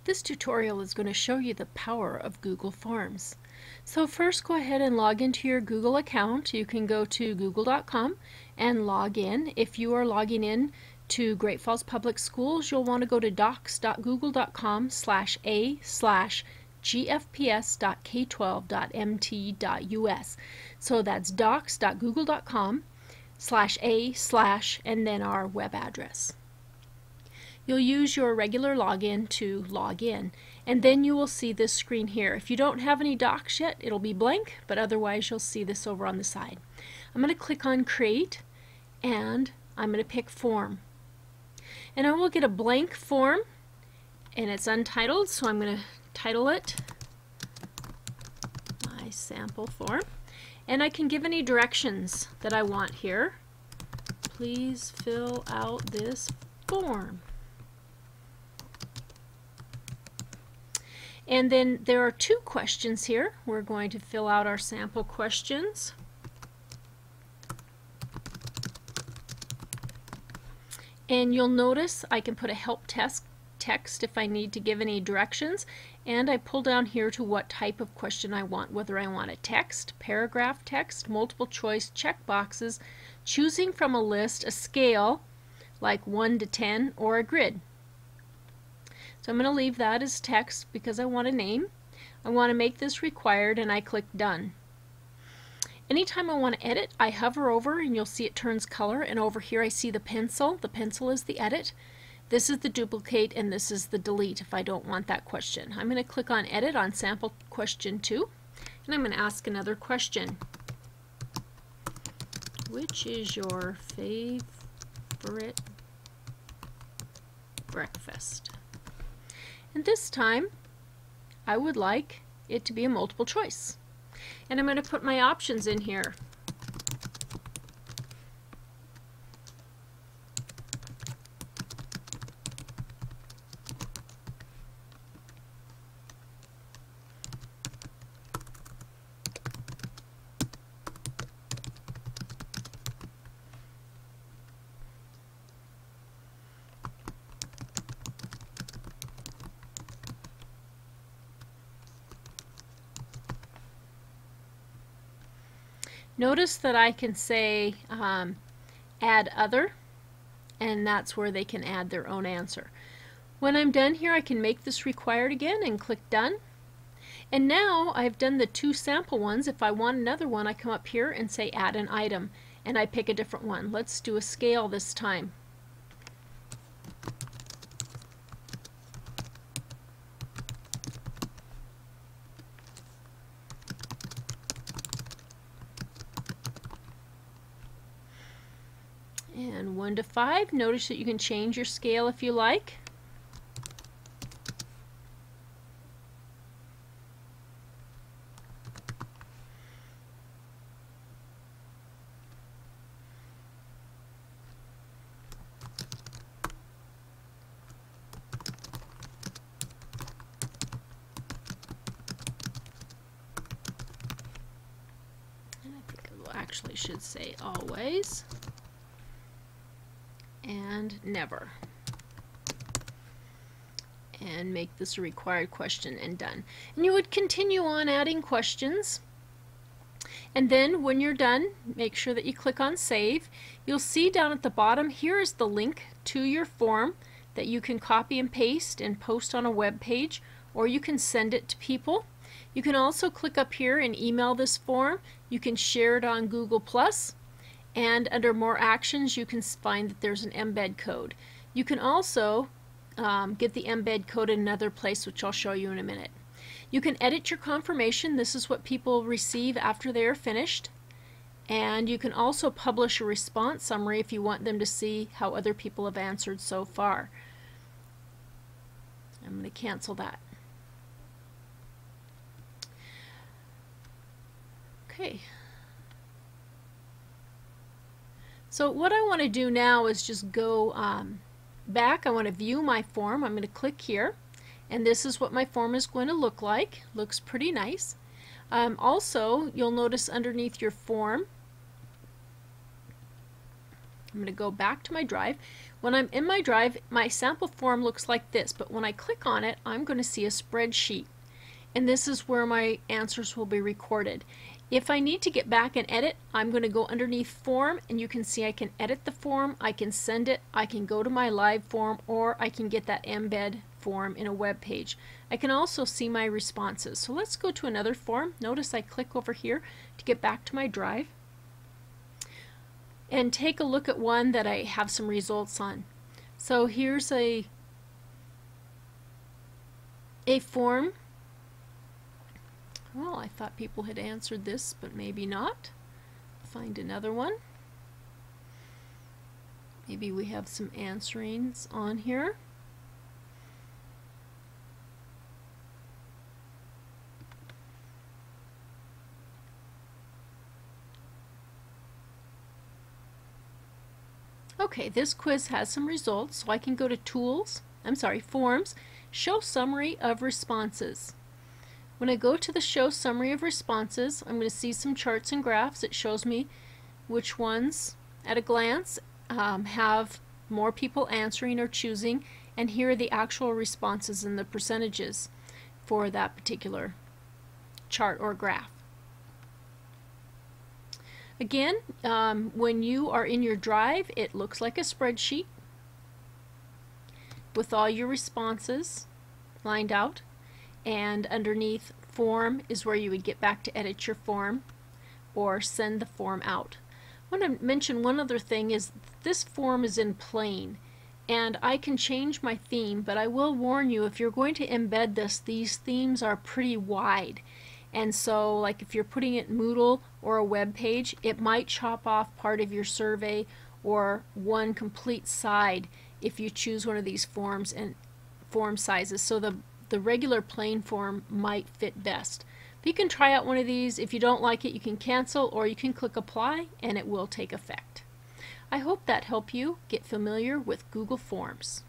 This tutorial is going to show you the power of Google Forms. So first go ahead and log into your Google account. You can go to google.com and log in. If you are logging in to Great Falls Public Schools, you'll want to go to docs.google.com/a/gfps.k12.mt.us. So that's docs.google.com/a/ and then our web address. You'll use your regular login to log in, and then you will see this screen here. If you don't have any docs yet, it'll be blank, but otherwise you'll see this over on the side. I'm going to click on Create, and I'm going to pick Form. And I will get a blank form, and it's untitled, so I'm going to title it my sample form. And I can give any directions that I want here. Please fill out this form. And then there are two questions here. We're going to fill out our sample questions. And you'll notice I can put a help text if I need to give any directions. And I pull down here to what type of question I want, whether I want a text, paragraph text, multiple choice, check boxes, choosing from a list, a scale like 1 to 10, or a grid. So I'm going to leave that as text because I want a name. I want to make this required, and I click Done. Anytime I want to edit, I hover over and you'll see it turns color, and over here I see the pencil. The pencil is the edit. This is the duplicate, and this is the delete if I don't want that question. I'm going to click on Edit on sample question 2, and I'm going to ask another question. Which is your favorite breakfast? And this time I would like it to be a multiple choice. And I'm going to put my options in here. Notice that I can say add other, and that's where they can add their own answer. When I'm done here, I can make this required again and click Done. And now I've done the two sample ones. If I want another one, I come up here and say add an item, and I pick a different one. Let's do a scale this time. And 1 to 5. Notice that you can change your scale if you like. And I think it will actually should say always. And never, and make this a required question, and done. And you would continue on adding questions, and then when you're done, make sure that you click on Save. You'll see down at the bottom here is the link to your form that you can copy and paste and post on a web page, or you can send it to people. You can also click up here and email this form. You can share it on Google+. And under More Actions, you can find that there's an embed code. You can also get the embed code in another place, which I'll show you in a minute. You can edit your confirmation. This is what people receive after they are finished. And you can also publish a response summary if you want them to see how other people have answered so far. I'm going to cancel that. Okay. So what I want to do now is just go back. I want to view my form. I'm going to click here, and this is what my form is going to look like. Looks pretty nice. Also, you'll notice underneath your form, I'm going to go back to my drive. When I'm in my drive, my sample form looks like this, but when I click on it, I'm going to see a spreadsheet. And this is where my answers will be recorded. If I need to get back and edit, I'm going to go underneath form, and you can see I can edit the form, I can send it, I can go to my live form, or I can get that embed form in a web page. I can also see my responses. So let's go to another form. Notice I click over here to get back to my drive and take a look at one that I have some results on. So here's a form. Well, I thought people had answered this, but maybe not. Find another one. Maybe we have some answerings on here. Okay, this quiz has some results, so I can go to Forms, Show Summary of Responses. When I go to the Show Summary of Responses, I'm going to see some charts and graphs. It shows me which ones, at a glance, have more people answering or choosing, and here are the actual responses and the percentages for that particular chart or graph. Again, when you are in your drive, it looks like a spreadsheet with all your responses lined out, and underneath form is where you would get back to edit your form or send the form out. I want to mention one other thing is this form is in plain, and I can change my theme, but I will warn you, if you're going to embed this, these themes are pretty wide. And so, like if you're putting it in Moodle or a web page, it might chop off part of your survey or one complete side if you choose one of these forms and form sizes. So the regular plain form might fit best. But you can try out one of these. If you don't like it, you can cancel, or you can click apply and it will take effect. I hope that helped you get familiar with Google Forms.